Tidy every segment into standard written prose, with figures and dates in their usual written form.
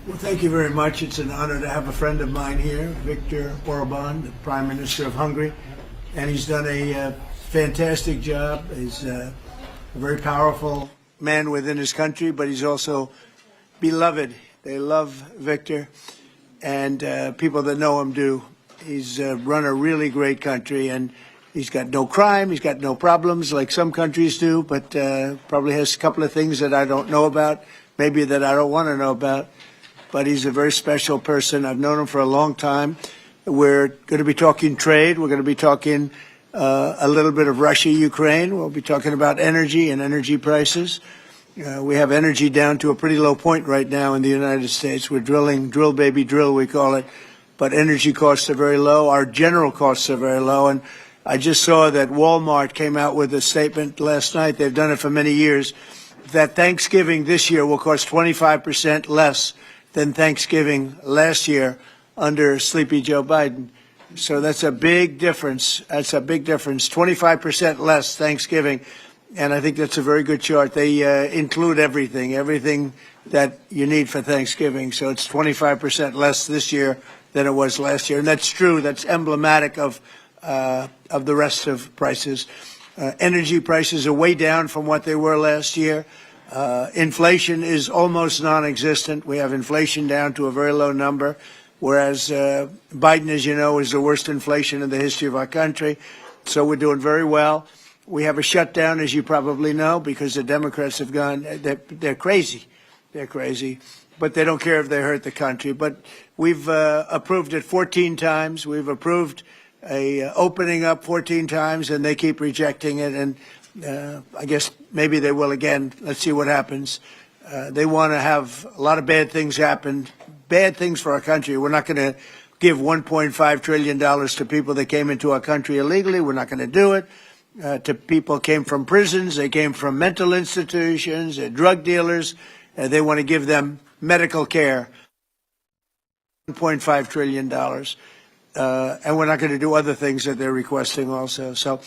Well, thank you very much. It's an honor to have a friend of mine here, Viktor Orbán, the Prime Minister of Hungary, and he's done a fantastic job. He's a very powerful man within his country, but he's also beloved. They love Viktor, and people that know him do. He's run a really great country, and he's got no crime, he's got no problems like some countries do, but probably has a couple of things that I don't know about, maybe that I don't want to know about. But he's a very special person. I've known him for a long time. We're going to be talking trade. We're going to be talking a little bit of Russia, Ukraine. We'll be talking about energy and energy prices. We have energy down to a pretty low point right now in the United States. We're drilling, drill baby drill, we call it. But energy costs are very low. Our general costs are very low. And I just saw that Walmart came out with a statement last night. They've done it for many years, that Thanksgiving this year will cost 25% less than Thanksgiving last year under Sleepy Joe Biden. So that's a big difference. That's a big difference. 25% less Thanksgiving. And I think that's a very good chart. They include everything that you need for Thanksgiving. So it's 25% less this year than it was last year. And that's true. That's emblematic of the rest of prices. Energy prices are way down from what they were last year. Inflation is almost non-existent. We have inflation down to a very low number, whereas Biden, as you know, is the worst inflation in the history of our country. So we're doing very well. We have a shutdown, as you probably know, because the Democrats have gone, they're crazy. They're crazy. But they don't care if they hurt the country. But we've approved it 14 times. We've approved opening up 14 times, and they keep rejecting it. And I guess maybe they will again. Let's see what happens. They want to have a lot of bad things happen, bad things for our country. We're not going to give $1.5 trillion to people that came into our country illegally. We're not going to do it. To people who came from prisons, they came from mental institutions, drug dealers. They want to give them medical care. $1.5 trillion. And we're not going to do other things that they're requesting also. So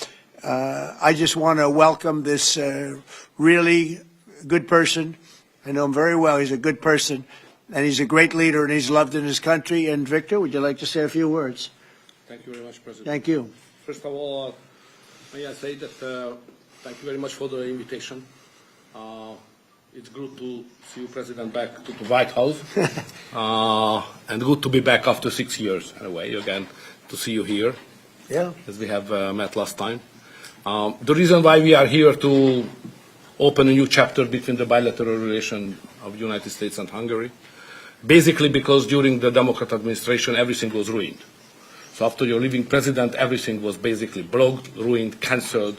I just want to welcome this really good person. I know him very well. He's a good person, and he's a great leader, and he's loved in his country. And Viktor, would you like to say a few words? Thank you very much, President. Thank you. First of all, may I say that thank you very much for the invitation. It's good to see you, President, back to the White House, and good to be back after 6 years, anyway, again, to see you here, as we have met last time. The reason why we are here to open a new chapter between the bilateral relation of the United States and Hungary, basically because during the Democrat administration, everything was ruined. So after your leaving president, everything was basically blocked, ruined, cancelled,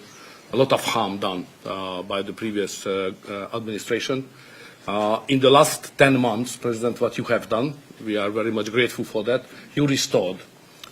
a lot of harm done by the previous administration. In the last 10 months, President, what you have done, we are very much grateful for that. You restored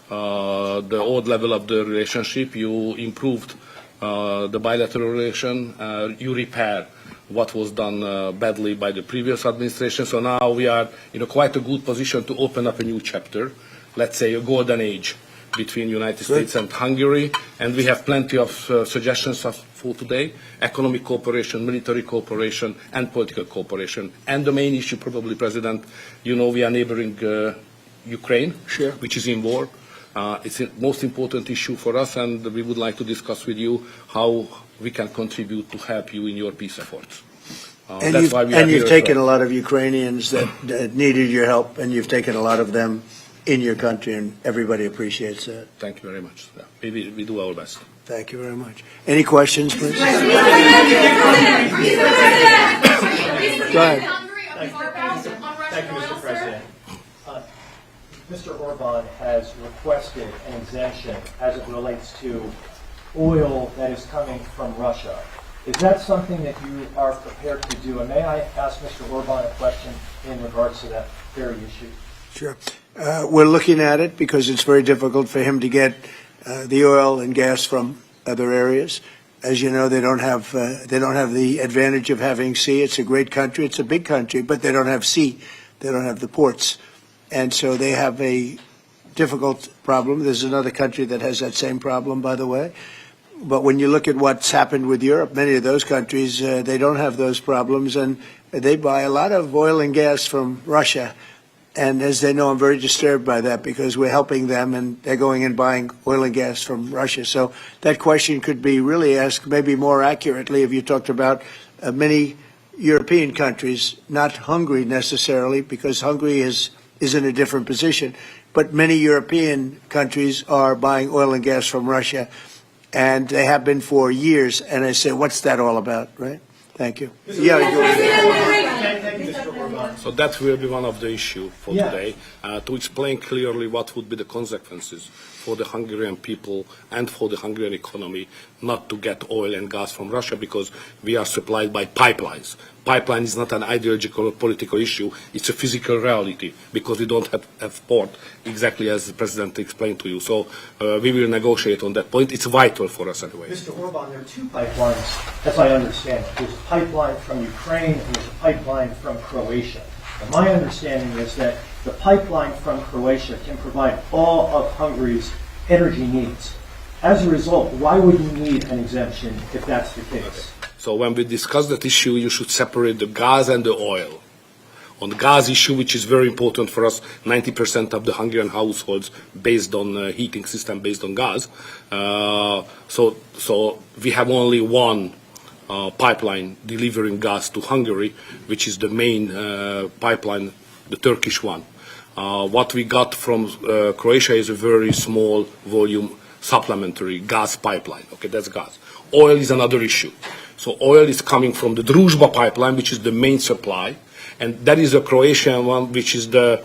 the old level of the relationship. You improved the bilateral relation. You repaired what was done badly by the previous administration. So now we are in quite a good position to open up a new chapter, let's say a golden age between the United States and Hungary, and we have plenty of suggestions for today: economic cooperation, military cooperation, and political cooperation. And the main issue, probably, President, you know, we are neighboring Ukraine, which is in war. It's the most important issue for us, and we would like to discuss with you how we can contribute to help you in your peace efforts. And you've taken a lot of Ukrainians that needed your help, and you've taken a lot of them in your country, and everybody appreciates that. Thank you very much. We do our best. Thank you very much. Any questions, please? Go ahead. Thank you, Mr. President. Mr. Orbán has requested an exemption as it relates to oil that is coming from Russia. Is that something that you are prepared to do? And may I ask Mr. Orbán a question in regards to that very issue? Sure. We're looking at it because it's very difficult for him to get the oil and gas from other areas. As you know, they don't have the advantage of having sea. It's a great country. It's a big country, but they don't have sea. They don't have the ports. And so they have a difficult problem. There's another country that has that same problem, by the way. But when you look at what's happened with Europe, many of those countries, they don't have those problems, and they buy a lot of oil and gas from Russia. And as they know, I'm very disturbed by that because we're helping them and they're going and buying oil and gas from Russia. So that question could be really asked maybe more accurately if you talked about many European countries, not Hungary necessarily, because Hungary is in a different position. But many European countries are buying oil and gas from Russia, and they have been for years. And I say, what's that all about, right? Thank you. Yeah, Thank you, Mr. Orbán. So that will be one of the issues for Yeah. today, to explain clearly what would be the consequences for the Hungarian people and for the Hungarian economy not to get oil and gas from Russia because we are supplied by pipelines. Pipeline is not an ideological or political issue, it's a physical reality because we don't have port, exactly as the President explained to you. So we will negotiate on that point. It's vital for us anyway. Mr. Orbán, there are two pipelines, as I understand it. There's a pipeline from Ukraine and there's a pipeline from Croatia. And my understanding is that the pipeline from Croatia can provide all of Hungary's energy needs. As a result, why would you need an exemption if that's the case? So when we discuss that issue, you should separate the gas and the oil. On the gas issue, which is very important for us, 90% of the Hungarian households based on heating system based on gas. So we have only one pipeline delivering gas to Hungary, which is the main pipeline, the Turkish one. What we got from Croatia is a very small volume supplementary gas pipeline. Okay, that's gas. Oil is another issue. So oil is coming from the Druzhba pipeline, which is the main supply, and that is a Croatian one, which is the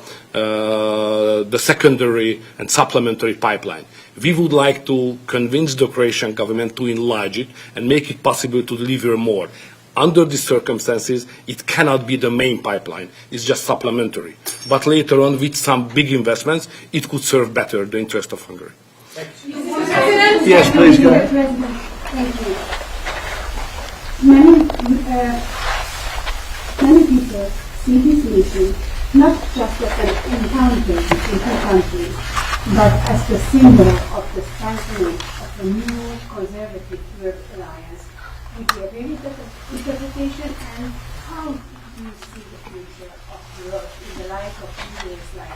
secondary and supplementary pipeline. We would like to convince the Croatian government to enlarge it and make it possible to deliver more. Under these circumstances, it cannot be the main pipeline. It's just supplementary. But later on, with some big investments, it could serve better the interest of Hungary. Yes, please go ahead. Thank you. Many people see this meeting not just as an encounter between two countries, but as the symbol of the strengthening of a new conservative world alliance. Would you agree with that interpretation? And how do you see the future of Europe in the light of leaders like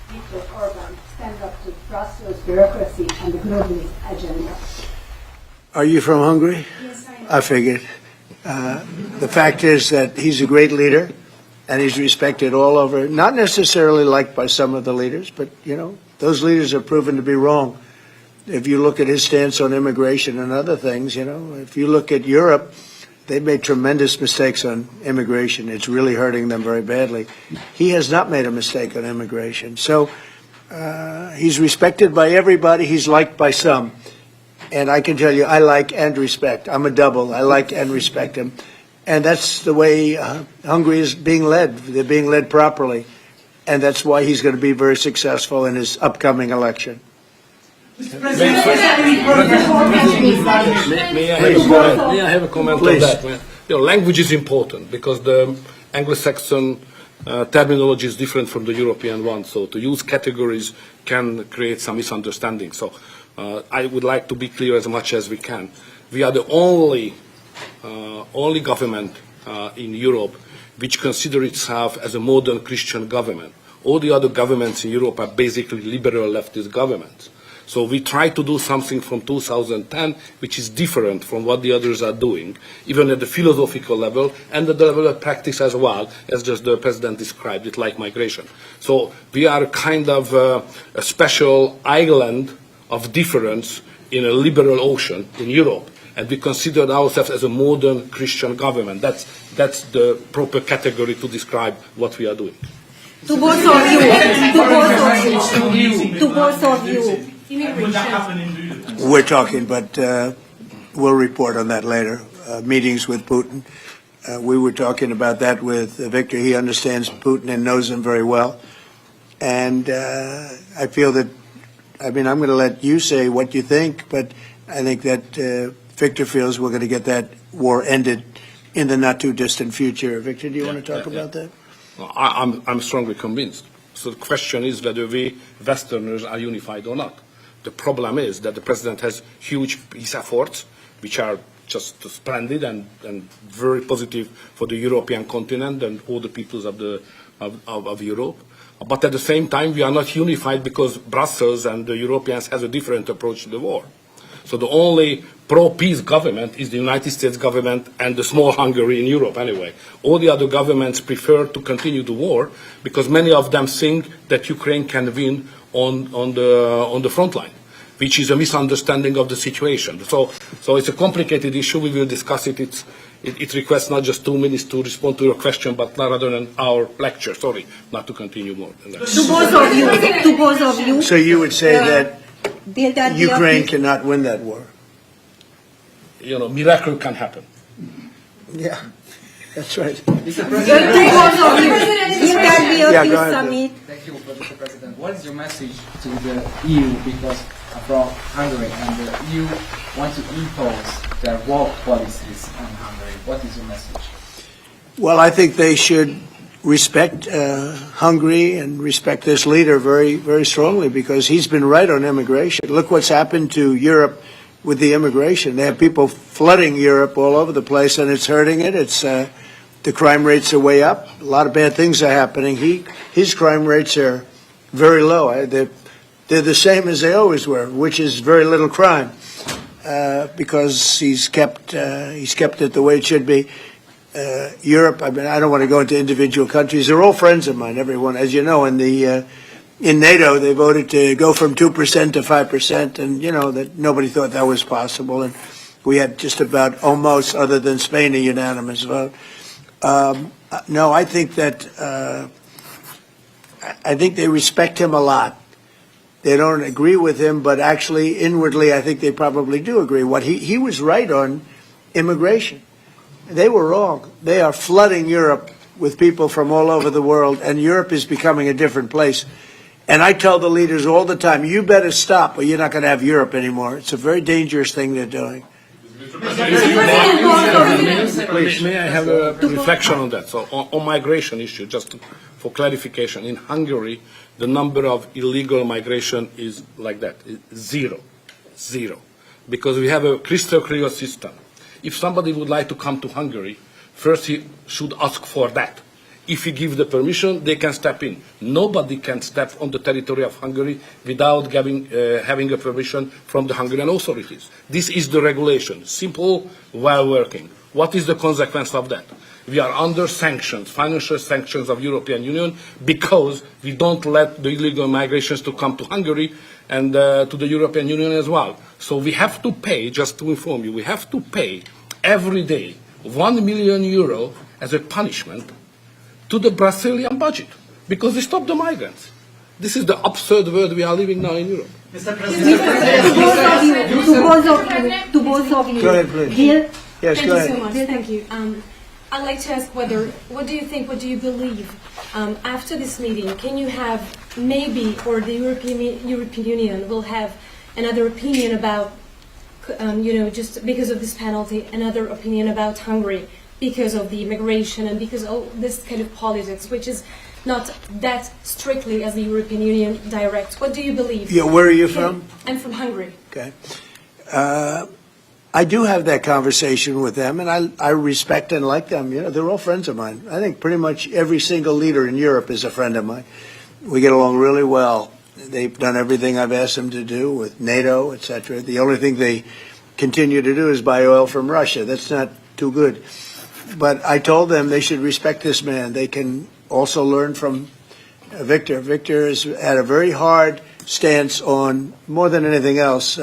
Viktor Orbán stand up to Brussels bureaucracy and the globalist agenda? Are you from Hungary? Yes, I am. I figured. The fact is that he's a great leader, and he's respected all over, not necessarily liked by some of the leaders, but, you know, those leaders are proven to be wrong. If you look at his stance on immigration and other things, you know, if you look at Europe, they've made tremendous mistakes on immigration. It's really hurting them very badly. He has not made a mistake on immigration. So he's respected by everybody. He's liked by some. And I can tell you, I like and respect. I'm a double. I like and respect him. And that's the way Hungary is being led. They're being led properly. And that's why he's going to be very successful in his upcoming election. May I have a comment Please. on that? You know, language is important because the Anglo-Saxon terminology is different from the European one. So to use categories can create some misunderstanding. So I would like to be clear as much as we can. We are the only government in Europe which consider itself as a modern Christian government. All the other governments in Europe are basically liberal leftist governments. So we try to do something from 2010 which is different from what the others are doing, even at the philosophical level and at the level of practice as well, as just the President described it, like migration. So we are kind of a special island of difference in a liberal ocean in Europe. And we consider ourselves as a modern Christian government. That's the proper category to describe what we are doing. To both of you. To both of you. We're talking, but we'll report on that later. Meetings with Putin. We were talking about that with Viktor. He understands Putin and knows him very well. And I feel that, I mean, I'm going to let you say what you think, but I think that Viktor feels we're going to get that war ended in the not too distant future. Viktor, do you want to talk about that? I'm strongly convinced. So the question is whether we Westerners are unified or not. The problem is that the President has huge peace efforts, which are just splendid and very positive for the European continent and all the peoples of Europe. But at the same time, we are not unified because Brussels and the Europeans has a different approach to the war. So the only pro-peace government is the United States government and the small Hungary in Europe anyway. All the other governments prefer to continue the war because many of them think that Ukraine can win on the front line, which is a misunderstanding of the situation. So it's a complicated issue. We will discuss it. It requests not just 2 minutes to respond to your question, but rather than our lecture. Sorry, not to continue more than that. To both of you. To both of you. So you would say that Bilateral. Ukraine cannot win that war? You know, miracle can happen. Yeah, that's right. To both of you. Will there be a Yeah, go peace ahead. summit? Thank you, Mr. President. What is your message to the EU? Because from Hungary and the EU want to impose their war policies on Hungary. What is your message? Well, I think they should respect Hungary and respect this leader very, very strongly because he's been right on immigration. Look what's happened to Europe with the immigration. They have people flooding Europe all over the place, and it's hurting it. It's the crime rates are way up. A lot of bad things are happening. His crime rates are very low. They're the same as they always were, which is very little crime because he's kept it the way it should be. Europe, I mean, I don't want to go into individual countries. They're all friends of mine, everyone. As you know, in NATO, they voted to go from 2% to 5%, and, you know, that nobody thought that was possible. And we had just about almost, other than Spain, a unanimous vote. No, I think that I think they respect him a lot. They don't agree with him, but actually, inwardly, I think they probably do agree. He was right on immigration. They were wrong. They are flooding Europe with people from all over the world, and Europe is becoming a different place. And I tell the leaders all the time, you better stop or you're not going to have Europe anymore. It's a very dangerous thing they're doing. May I have a reflection on that? So on migration issue, just for clarification, in Hungary, the number of illegal migration is like that, zero, because we have a crystal clear system. If somebody would like to come to Hungary, first he should ask for that. If you give the permission, they can step in. Nobody can step on the territory of Hungary without having a permission from the Hungarian authorities. This is the regulation, simple, well working. What is the consequence of that? We are under sanctions, financial sanctions of European Union, because we don't let the illegal migrations to come to Hungary and to the European Union as well. So we have to pay, just to inform you, we have to pay every day 1 million euro as a punishment to the Brazilian budget, because we stop the migrants. This is the absurd world we are living now in Europe. To both of you. Go ahead, please. Bill, Yes, Thank go you ahead. so much. Thank you. I'd like to ask what do you think, what do you believe after this meeting? Can you have maybe, or the European Union will have another opinion about, just because of this penalty, another opinion about Hungary because of the immigration and because of this kind of politics, which is not that strictly as the European Union directs. What do you believe? Yeah, where are you from? I'm from Hungary. Okay. I do have that conversation with them, and I respect and like them. You know, they're all friends of mine. I think pretty much every single leader in Europe is a friend of mine. We get along really well. They've done everything I've asked them to do with NATO, etc. The only thing they continue to do is buy oil from Russia. That's not too good. But I told them they should respect this man. They can also learn from Viktor. Viktor has had a very hard stance on, more than anything else,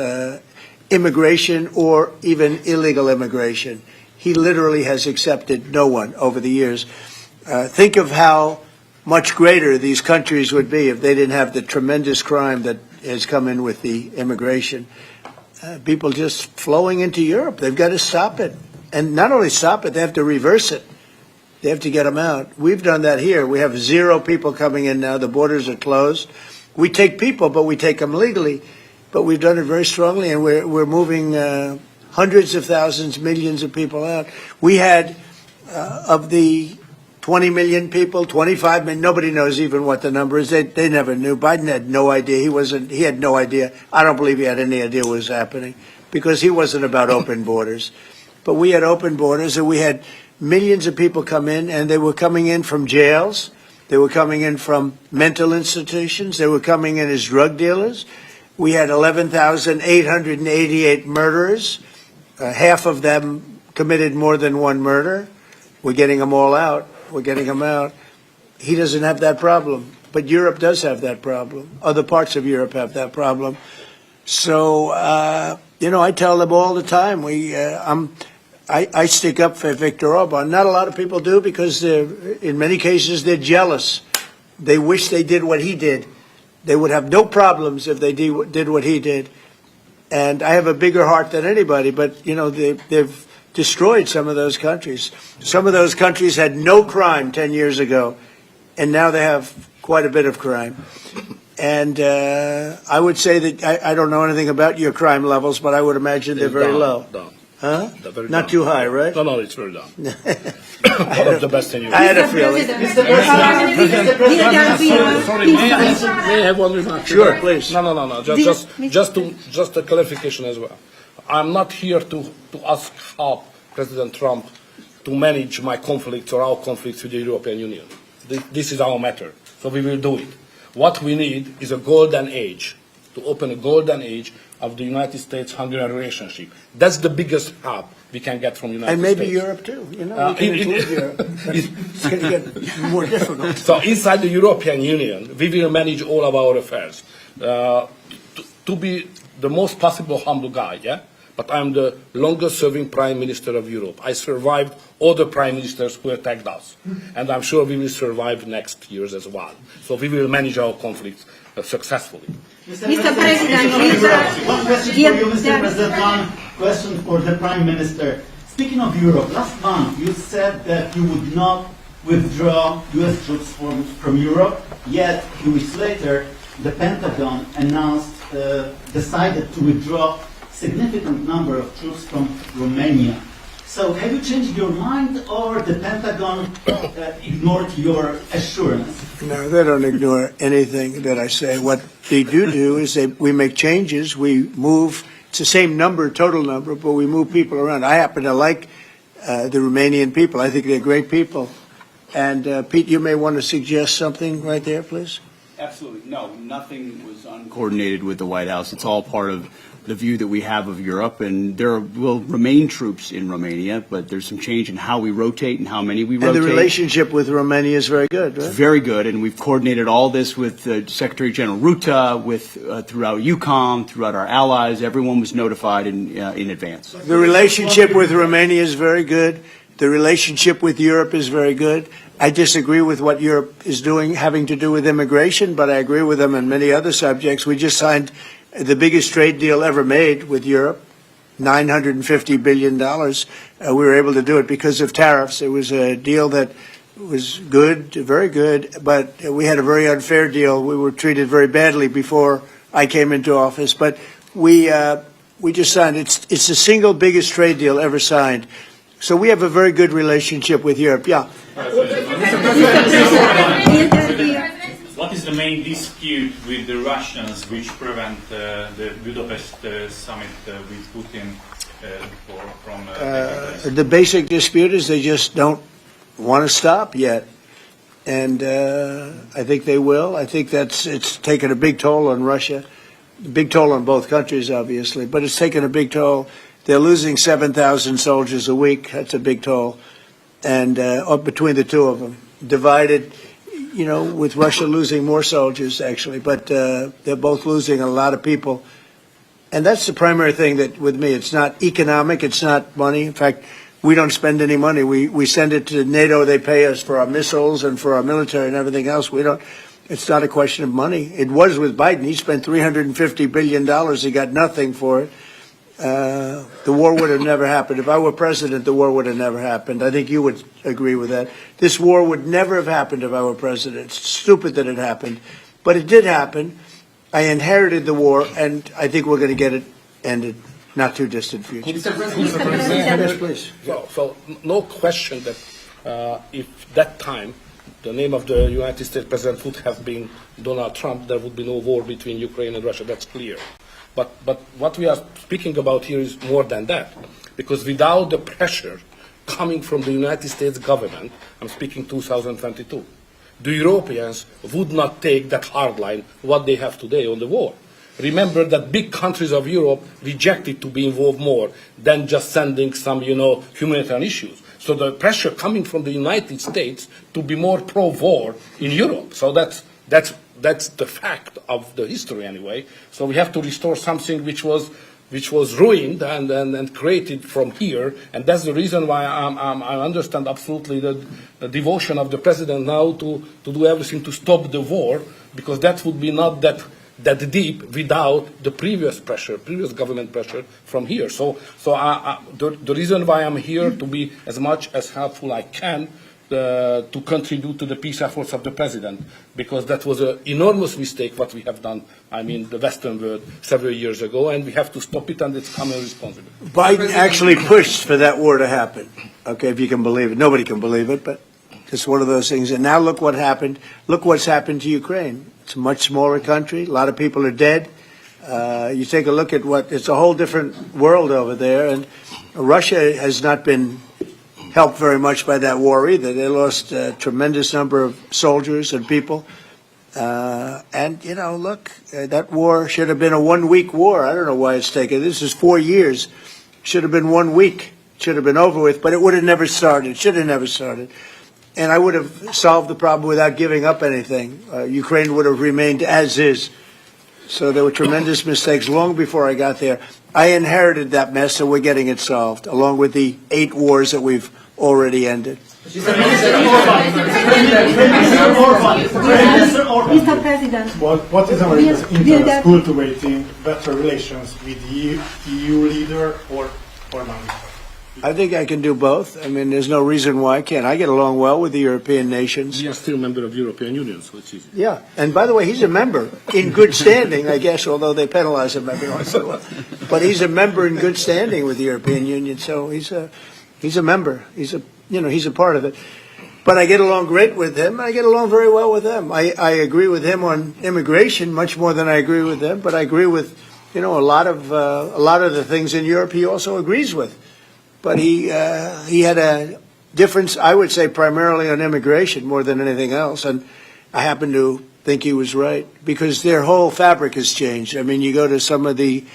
immigration or even illegal immigration. He literally has accepted no one over the years. Think of how much greater these countries would be if they didn't have the tremendous crime that has come in with the immigration. People just flowing into Europe. They've got to stop it. And not only stop it, they have to reverse it. They have to get them out. We've done that here. We have 0 people coming in now. The borders are closed. We take people, but we take them legally. But we've done it very strongly, and we're moving hundreds of thousands, millions of people out. We had, of the 20 million people, 25 million, nobody knows even what the number is. They never knew. Biden had no idea. He had no idea. I don't believe he had any idea what was happening, because he wasn't about open borders. But we had open borders, and we had millions of people come in, and they were coming in from jails. They were coming in from mental institutions. They were coming in as drug dealers. We had 11,888 murderers. Half of them committed more than one murder. We're getting them all out. We're getting them out. He doesn't have that problem. But Europe does have that problem. Other parts of Europe have that problem. So, I tell them all the time, I stick up for Viktor Orbán. Not a lot of people do because in many cases they're jealous. They wish they did what he did. They would have no problems if they did what he did. And I have a bigger heart than anybody, but, they've destroyed some of those countries. Some of those countries had no crime 10 years ago, and now they have quite a bit of crime. And I would say that I don't know anything about your crime levels, but I would imagine they're very low. Down. Huh? They're very Not down. too high, right? No, it's very down. One of the best in Europe. I had a feeling. Sorry, may I have one remark? Sure, please. No. Just a clarification as well. I'm not here to ask how President Trump to manage my conflicts or our conflicts with the European Union. This is our matter, so we will do it. What we need is a golden age, to open a golden age of the United States-Hungarian relationship. That's the biggest help we can get from the United States. And maybe Europe too. We can include Europe. It's going to get more difficult. So inside the European Union, we will manage all of our affairs. To be the most possible humble guy, yeah? But I'm the longest-serving Prime Minister of Europe. I survived all the Prime Ministers who attacked us. And I'm sure we will survive next years as well. So we will manage our conflicts successfully. Mr. President, one question for you, Mr. President. One question for the Prime Minister. Speaking of Europe, last month you said that you would not withdraw U.S. troops from Europe, yet 2 weeks later the Pentagon decided to withdraw significant number of troops from Romania. So have you changed your mind, or the Pentagon ignored your assurance? No, they don't ignore anything that I say. What they do is we make changes. We move. It's the same number, total number, but we move people around. I happen to like the Romanian people. I think they're great people. And Pete, you may want to suggest something right there, please. Absolutely. No, nothing was uncoordinated with the White House. It's all part of the view that we have of Europe, and there will remain troops in Romania, but there's some change in how we rotate and how many we rotate. And the relationship with Romania is very good, right? It's very good, and we've coordinated all this with Secretary General Ruta, throughout EUCOM, throughout our allies. Everyone was notified in advance. The relationship with Romania is very good. The relationship with Europe is very good. I disagree with what Europe is doing having to do with immigration, but I agree with them on many other subjects. We just signed the biggest trade deal ever made with Europe, $950 billion. We were able to do it because of tariffs. It was a deal that was good, very good, but we had a very unfair deal. We were treated very badly before I came into office, but we just signed it. It's the single biggest trade deal ever signed. So we have a very good relationship with Europe. Yeah. What is the main dispute with the Russians which prevent the Budapest summit with Putin from taking place? The basic dispute is they just don't want to stop yet. And I think they will. I think it's taken a big toll on Russia, a big toll on both countries, obviously, but it's taken a big toll. They're losing 7,000 soldiers a week. That's a big toll. And between the two of them, divided, with Russia losing more soldiers, actually. But they're both losing a lot of people. And that's the primary thing that, with me, it's not economic, it's not money. In fact, we don't spend any money. We send it to NATO. They pay us for our missiles and for our military and everything else. It's not a question of money. It was with Biden. He spent $350 billion. He got nothing for it. The war would have never happened. If I were president, the war would have never happened. I think you would agree with that. This war would never have happened if I were president. It's stupid that it happened. But it did happen. I inherited the war, and I think we're going to get it ended. Not too distant future. Yes, please. So no question that if that time the name of the United States president would have been Donald Trump, there would be no war between Ukraine and Russia. That's clear. But what we are speaking about here is more than that, because without the pressure coming from the United States government, I'm speaking 2022, the Europeans would not take that hard line what they have today on the war. Remember that big countries of Europe rejected to be involved more than just sending some, humanitarian issues. So the pressure coming from the United States to be more pro-war in Europe. So that's the fact of the history anyway. So we have to restore something which was ruined and created from here, and that's the reason why I understand absolutely the devotion of the president now to do everything to stop the war, because that would be not that deep without the previous government pressure from here. So the reason why I'm here to be as much as helpful I can to contribute to the peace efforts of the president, because that was an enormous mistake what we have done, the Western world several years ago, and we have to stop it, and it's common responsibility. Biden actually pushed for that war to happen. Okay, if you can believe it. Nobody can believe it, but it's one of those things. And now look what happened. Look what's happened to Ukraine. It's a much smaller country. A lot of people are dead. You take a look at it's a whole different world over there, and Russia has not been helped very much by that war either. They lost a tremendous number of soldiers and people. Look, that war should have been a 1 week war. I don't know why it's taken. This is 4 years. Should have been 1 week. Should have been over with, but it would have never started. Should have never started. And I would have solved the problem without giving up anything. Ukraine would have remained as is. So there were tremendous mistakes long before I got there. I inherited that mess, and we're getting it solved, along with the 8 wars that we've already ended. Mr. Orbán. Mr. President, What is America's interest cultivating better relations with the EU leader or not? I think I can do both. There's no reason why I can't. I get along well with the European nations. We are still a member of the European Union, so it's easy. Yeah, and by the way, he's a member in good standing, I guess, although they penalize him every once in a while. But he's a member in good standing with the European Union, so he's a member. He's a part of it. But I get along great with him. I get along very well with them. I agree with him on immigration much more than I agree with them. But I agree with a lot of the things in Europe he also agrees with. But he had a difference, I would say, primarily on immigration more than anything else. And I happen to think he was right, because their whole fabric has changed. You go to some of the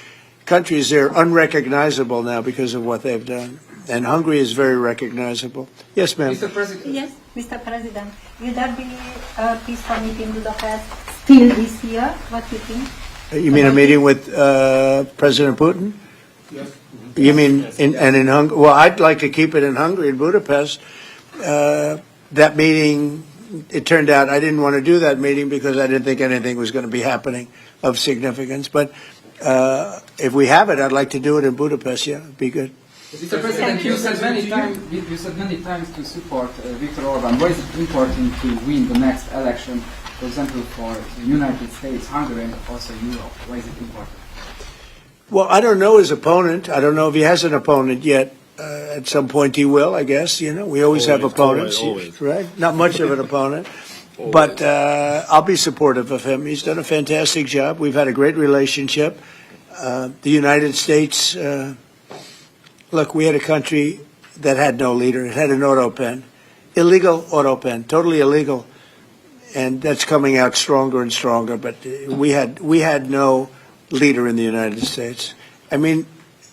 countries, they're unrecognizable now because of what they've done. And Hungary is very recognizable. Yes, ma'am. Mr. President. Yes, Mr. President. Will there be a peace summit in Budapest still this year? What do you think? You mean a meeting with President Putin? Yes. You mean in Hungary? Well, I'd like to keep it in Hungary, in Budapest. That meeting, it turned out I didn't want to do that meeting because I didn't think anything was going to be happening of significance. But if we have it, I'd like to do it in Budapest. Yeah, it'd be good. Mr. President, you said many times to support Viktor Orbán. Why is it important to win the next election, for example, for the United States, Hungary, and also Europe? Why is it important? Well, I don't know his opponent. I don't know if he has an opponent yet. At some point he will, I guess. We always have opponents, always. right? Not much of an opponent. But I'll be supportive of him. He's done a fantastic job. We've had a great relationship. The United States, look, we had a country that had no leader. It had an auto pen, illegal auto pen, totally illegal. And that's coming out stronger and stronger. But we had no leader in the United States.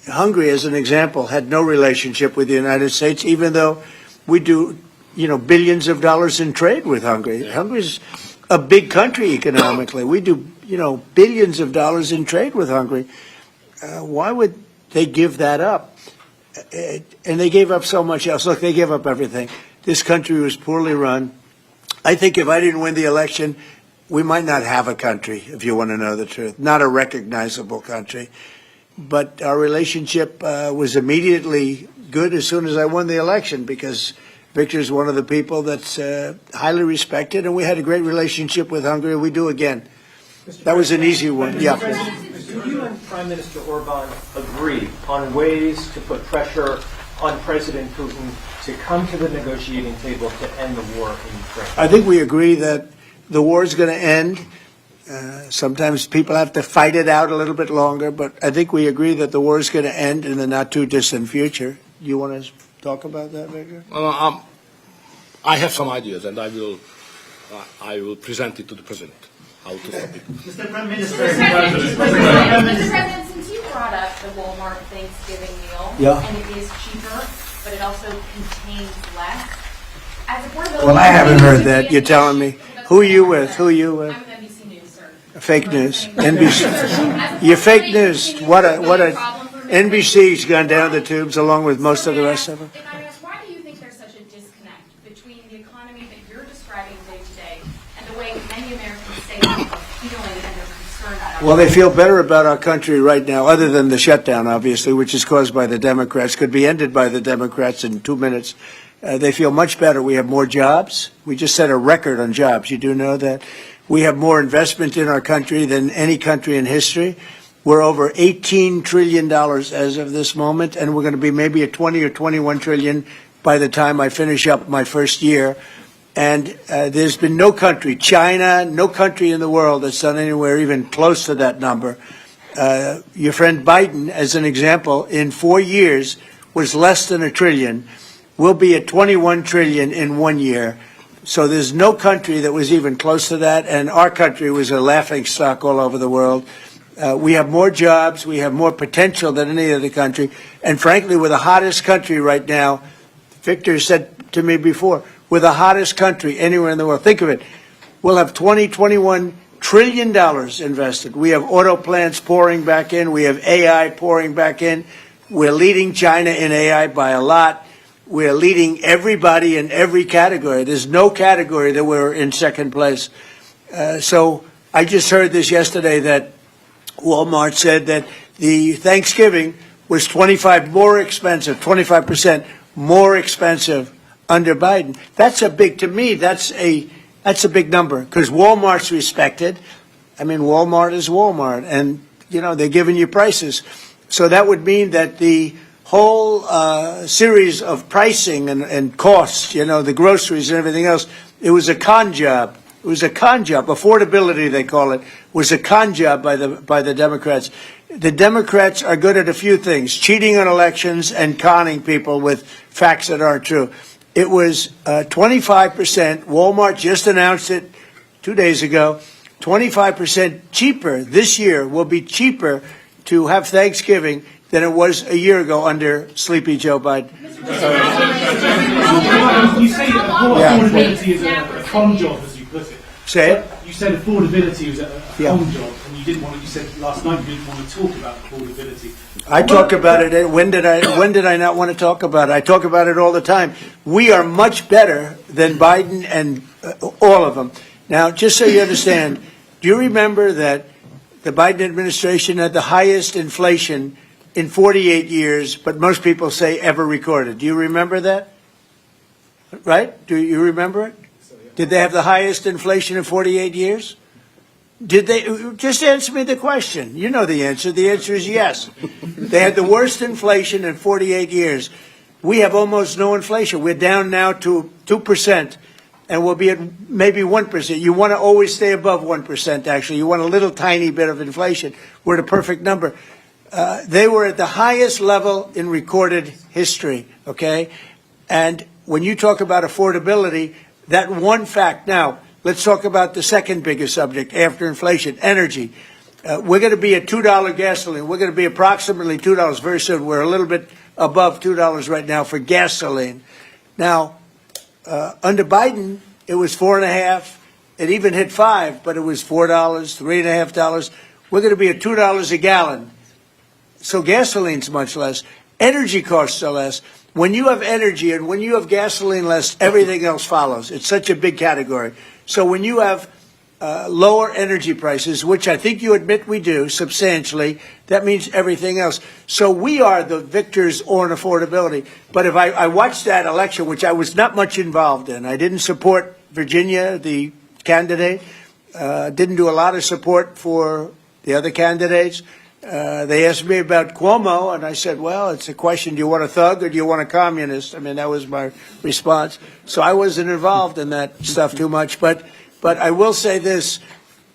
Hungary, as an example, had no relationship with the United States, even though we do, billions of dollars in trade with Hungary. Hungary's a big country economically. We do, billions of dollars in trade with Hungary. Why would they give that up? And they gave up so much else. Look, they gave up everything. This country was poorly run. I think if I didn't win the election, we might not have a country, if you want to know the truth. Not a recognizable country. But our relationship was immediately good as soon as I won the election, because Viktor's one of the people that's highly respected, and we had a great relationship with Hungary. We do again. That was an easy one. Yeah. Do you and Prime Minister Orbán agree on ways to put pressure on President Putin to come to the negotiating table to end the war in Ukraine? I think we agree that the war is going to end. Sometimes people have to fight it out a little bit longer, but I think we agree that the war is going to end in the not-too-distant future. You want to talk about that, Viktor? I have some ideas, and I will I will present it to the President, how to stop it. Mr. Prime Minister, Mr. President, since you brought up the Walmart Thanksgiving meal, Yeah. and it is cheaper, but it also contains less. As a portability, Well, I haven't heard that. You're telling me. Who are you with? Who are you with? I'm with NBC News, sir. Fake news. NBC. You're fake news. What a NBC's gone down the tubes along with most of the rest of them. If I ask, why do you think there's such a disconnect between the economy that you're describing day to day and the way many Americans say they are feeling and they're concerned about? Well, they feel better about our country right now, other than the shutdown, obviously, which is caused by the Democrats, could be ended by the Democrats in 2 minutes. They feel much better. We have more jobs. We just set a record on jobs. You do know that. We have more investment in our country than any country in history. We're over $18 trillion as of this moment, and we're going to be maybe at 20 or 21 trillion by the time I finish up my first year. And there's been no country, China, no country in the world that's done anywhere even close to that number. Your friend Biden, as an example, in 4 years was less than $1 trillion. We'll be at 21 trillion in 1 year. So there's no country that was even close to that, and our country was a laughing stock all over the world. We have more jobs, we have more potential than any other country, and frankly, we're the hottest country right now. Victor said to me before, we're the hottest country anywhere in the world. Think of it. We'll have $21 trillion invested. We have auto plants pouring back in. We have AI pouring back in. We're leading China in AI by a lot. We're leading everybody in every category. There's no category that we're in second place. So I just heard this yesterday that Walmart said that the Thanksgiving was 25% more expensive under Biden. That's a big, to me, that's a big number, because Walmart's respected. I mean, Walmart is Walmart, and, you know, they're giving you prices. So that would mean that the whole series of pricing and costs, you know, the groceries and everything else, it was a con job. It was a con job. Affordability, they call it, was a con job by the Democrats. The Democrats are good at a few things: cheating on elections and conning people with facts that aren't true. It was 25%. Walmart just announced it 2 days ago. 25% cheaper this year will be cheaper to have Thanksgiving than it was a year ago under Sleepy Joe Biden. You say affordability is a fun job, as you put it. Say it. You said affordability was a fun job, and you didn't want to. You said last night you didn't want to talk about affordability. I talk about it. When did I not want to talk about it? I talk about it all the time. We are much better than Biden and all of them. Now, just so you understand, do you remember that the Biden administration had the highest inflation in 48 years, but most people say ever recorded? Do you remember that? Right? Do you remember it? Did they have the highest inflation in 48 years? Did they? Just answer me the question. You know the answer. The answer is yes. They had the worst inflation in 48 years. We have almost no inflation. We're down now to 2%, and we'll be at maybe 1%. You want to always stay above 1%, actually. You want a little tiny bit of inflation. We're at a perfect number. They were at the highest level in recorded history, okay? And when you talk about affordability, that one fact. Now, let's talk about the second biggest subject after inflation, energy. We're going to be at $2 gasoline. We're going to be approximately $2 very soon. We're a little bit above $2 right now for gasoline. Now, under Biden, it was $4.50. It even hit $5, but it was $4, $3.50. We're going to be at $2 a gallon. So gasoline's much less. Energy costs are less. When you have energy and when you have gasoline less, everything else follows. It's such a big category. So when you have lower energy prices, which I think you admit we do substantially, that means everything else. So we are the victors on affordability. But if I watched that election, which I was not much involved in, I didn't support Virginia, the candidate, didn't do a lot of support for the other candidates. They asked me about Cuomo, and I said, well, it's a question, do you want a thug or do you want a communist? I mean, that was my response. So I wasn't involved in that stuff too much. But I will say this,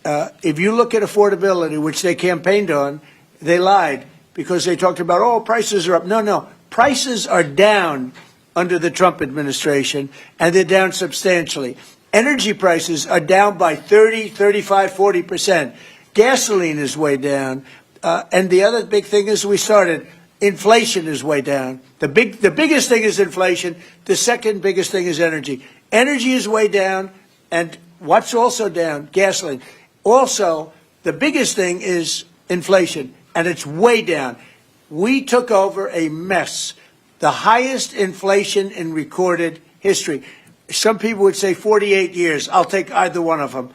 if you look at affordability, which they campaigned on, they lied because they talked about, oh, prices are up. No, prices are down under the Trump administration, and they're down substantially. Energy prices are down by 30, 35, 40%. Gasoline is way down. And the other big thing is inflation is way down. The biggest thing is inflation. The second biggest thing is energy. Energy is way down. And what's also down? Gasoline. Also, the biggest thing is inflation, and it's way down. We took over a mess, the highest inflation in recorded history. Some people would say 48 years. I'll take either one of them.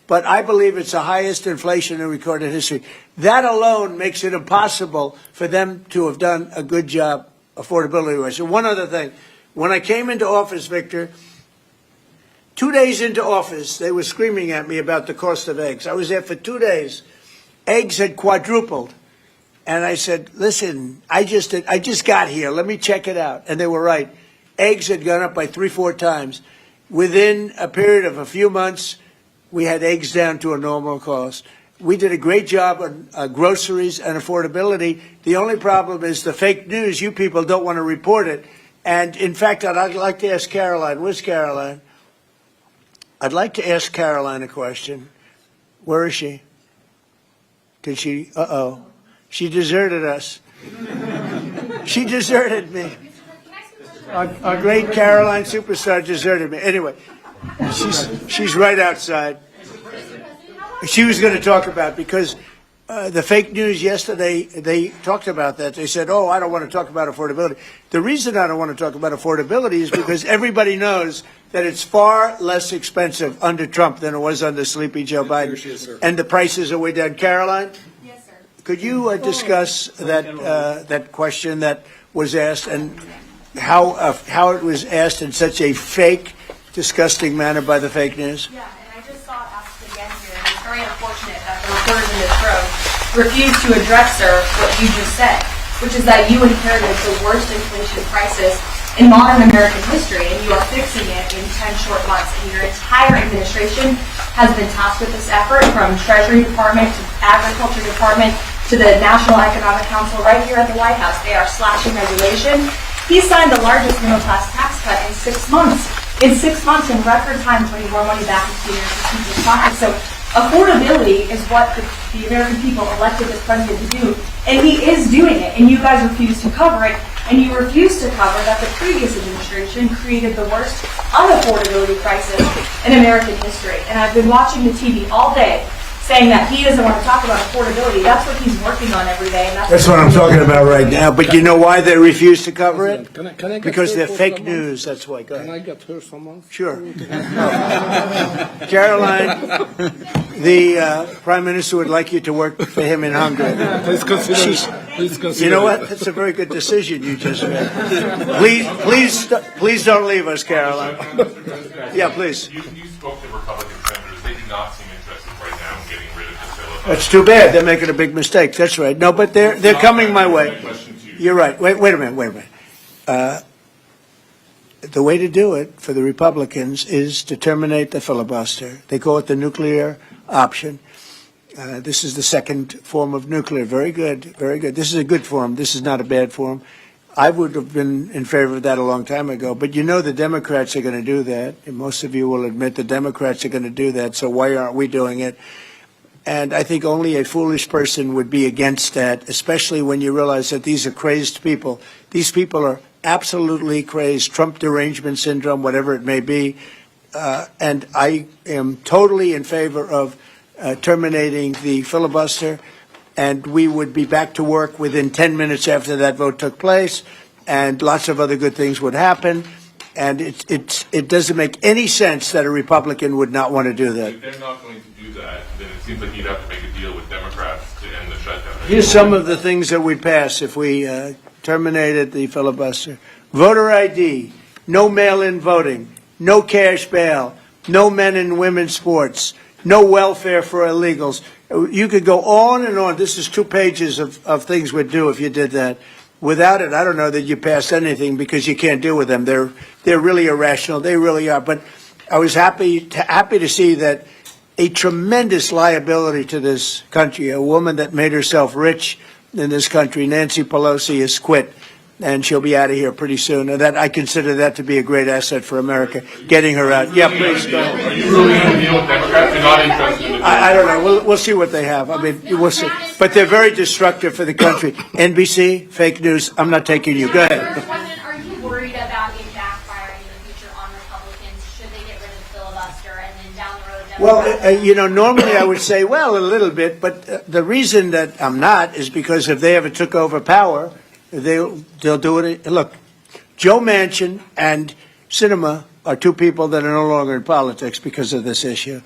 But I believe it's the highest inflation in recorded history. That alone makes it impossible for them to have done a good job affordability-wise. And one other thing. When I came into office, Victor, 2 days into office, they were screaming at me about the cost of eggs. I was there for 2 days. Eggs had quadrupled. And I said, listen, I just got here. Let me check it out. And they were right. Eggs had gone up by 3-4 times. Within a period of a few months, we had eggs down to a normal cost. We did a great job on groceries and affordability. The only problem is the fake news. You people don't want to report it. And, in fact, I'd like to ask Caroline. Where's Caroline? I'd like to ask Caroline a question. Where is she? Did she? Uh-oh. She deserted us. She deserted me. Our great Caroline superstar deserted me. Anyway, she's right outside. She was going to talk about, because the fake news yesterday, they talked about that. They said, I don't want to talk about affordability. The reason I don't want to talk about affordability is because everybody knows that it's far less expensive under Trump than it was under Sleepy Joe Biden. And the prices are way down. Caroline? Yes, sir. Could you discuss that question that was asked, and how it was asked in such a fake, disgusting manner by the fake news? Yeah, and I just saw it asked again here, and it's very unfortunate that the reporters in this room refused to address, sir, what you just said, which is that you inherited the worst inflation crisis in modern American history, and you are fixing it in 10 short months. And your entire administration has been tasked with this effort, from Treasury Department to Agriculture Department to the National Economic Council right here at the White House. They are slashing regulation. He signed the largest middle-class tax cut in 6 months. In 6 months, in record time, putting more money back into people's pockets. So affordability is what the American people elected this president to do, and he is doing it, and you guys refuse to cover it, and you refuse to cover that the previous administration created the worst unaffordability crisis in American history. And I've been watching the TV all day saying that he doesn't want to talk about affordability. That's what he's working on every day. And that's what I'm talking about right now. But you know why they refuse to cover it? Can I get because they're her for fake someone? news. That's why. Go ahead. Can I get her someone? Sure. Caroline, the Prime Minister would like you to work for him in Hungary. Please consider. You know what? That's a very good decision you just made. Please don't leave us, Caroline. Yeah, please. You spoke to Republican senators. They do not seem interested right now in getting rid of this filibuster. That's too bad. They're making a big mistake. That's right. No, but they're coming my way. You're right. Wait a minute. The way to do it for the Republicans is to terminate the filibuster. They call it the nuclear option. This is the second form of nuclear. Very good. Very good. This is a good form. This is not a bad form. I would have been in favor of that a long time ago. But you know the Democrats are going to do that. And most of you will admit the Democrats are going to do that. So why aren't we doing it? And I think only a foolish person would be against that, especially when you realize that these are crazed people. These people are absolutely crazed, Trump derangement syndrome, whatever it may be. And I am totally in favor of terminating the filibuster. And we would be back to work within 10 minutes after that vote took place, and lots of other good things would happen. And it doesn't make any sense that a Republican would not want to do that. If they're not going to do that, then it seems like you'd have to make a deal with Democrats to end the shutdown. Here's some of the things that we'd pass if we terminated the filibuster. Voter ID, no mail-in voting, no cash bail, no men and women's sports, no welfare for illegals. You could go on and on. This is 2 pages of things we'd do if you did that. Without it, I don't know that you passed anything, because you can't deal with them. They're really irrational. They really are. But I was happy to see that a tremendous liability to this country, a woman that made herself rich in this country, Nancy Pelosi, has quit. and she'll be out of here pretty soon. And that I consider that to be a great asset for America, getting her out. Yeah, please go. Are you really going to deal with Democrats? You're not interested in the I don't know. We'll see what they have. I mean, we'll see. But they're very destructive for the country. NBC, fake news. I'm not taking you. Go ahead. Are you worried about it backfiring in the future on Republicans? Should they get rid of the filibuster and then down the road Democrats? Well, normally I would say, well, a little bit, but the reason that I'm not is because if they ever took over power, they'll do it. Look, Joe Manchin and Sinema are two people that are no longer in politics because of this issue.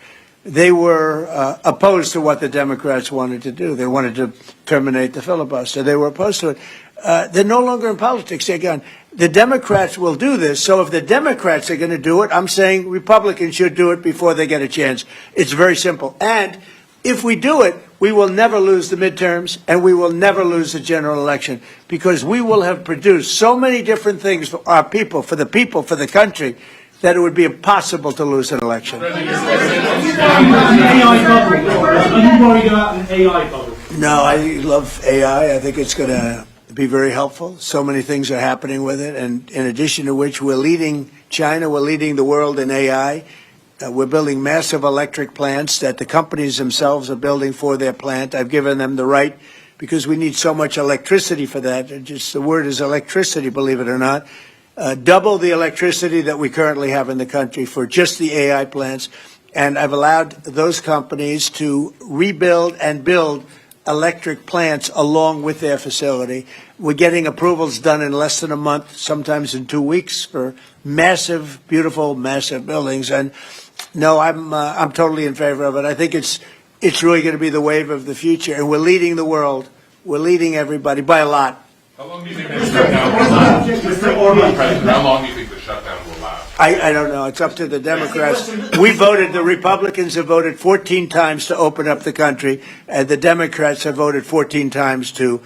They were opposed to what the Democrats wanted to do. They wanted to terminate the filibuster. They were opposed to it. They're no longer in politics. They're gone. The Democrats will do this. So if the Democrats are going to do it, I'm saying Republicans should do it before they get a chance. It's very simple. And if we do it, we will never lose the midterms and we will never lose the general election because we will have produced so many different things for our people, for the country, that it would be impossible to lose an election. Are you worried about an AI bubble? No, I love AI. I think it's going to be very helpful. So many things are happening with it. And in addition to which, we're leading China, we're leading the world in AI. We're building massive electric plants that the companies themselves are building for their plant. I've given them the right because we need so much electricity for that. Just the word is electricity, believe it or not. Double the electricity that we currently have in the country for just the AI plants. And I've allowed those companies to rebuild and build electric plants along with their facility. We're getting approvals done in less than a month, sometimes in 2 weeks, for massive, beautiful, massive buildings. And no, I'm totally in favor of it. I think it's really going to be the wave of the future, and we're leading the world. We're leading everybody by a lot. How long do you think the shutdown will last? Mr. Orbán, President, how long do you think the shutdown will last? I don't know. It's up to the Democrats. The Republicans have voted 14 times to open up the country, and the Democrats have voted 14 times to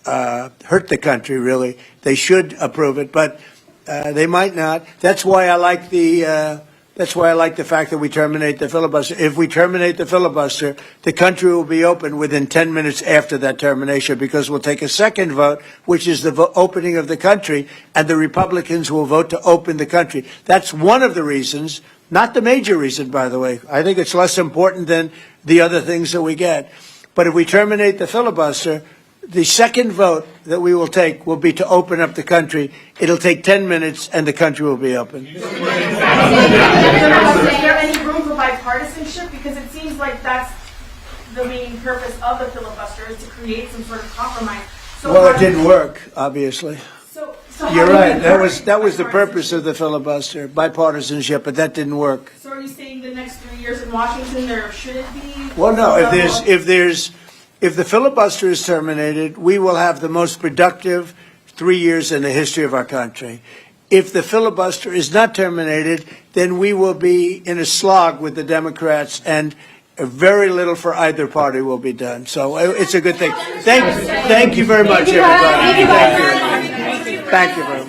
hurt the country, really. They should approve it, but they might not. That's why I like the fact that we terminate the filibuster. If we terminate the filibuster, the country will be open within 10 minutes after that termination because we'll take a second vote, which is the opening of the country, and the Republicans will vote to open the country. That's one of the reasons, not the major reason, by the way. I think it's less important than the other things that we get. But if we terminate the filibuster, the second vote that we will take will be to open up the country. It'll take 10 minutes, and the country will be open. Is there any room for bipartisanship? Because it seems like that's the main purpose of the filibuster, is to create some sort of compromise. So Well, it didn't work, obviously. So You're right. That was the purpose of the filibuster, bipartisanship, but that didn't work. So are you saying the next 3 years in Washington there shouldn't be? Well, no. If the filibuster is terminated, we will have the most productive 3 years in the history of our country. If the filibuster is not terminated, then we will be in a slog with the Democrats, and very little for either party will be done. So it's a good thing. Thank you very much, everybody. Thank you very much.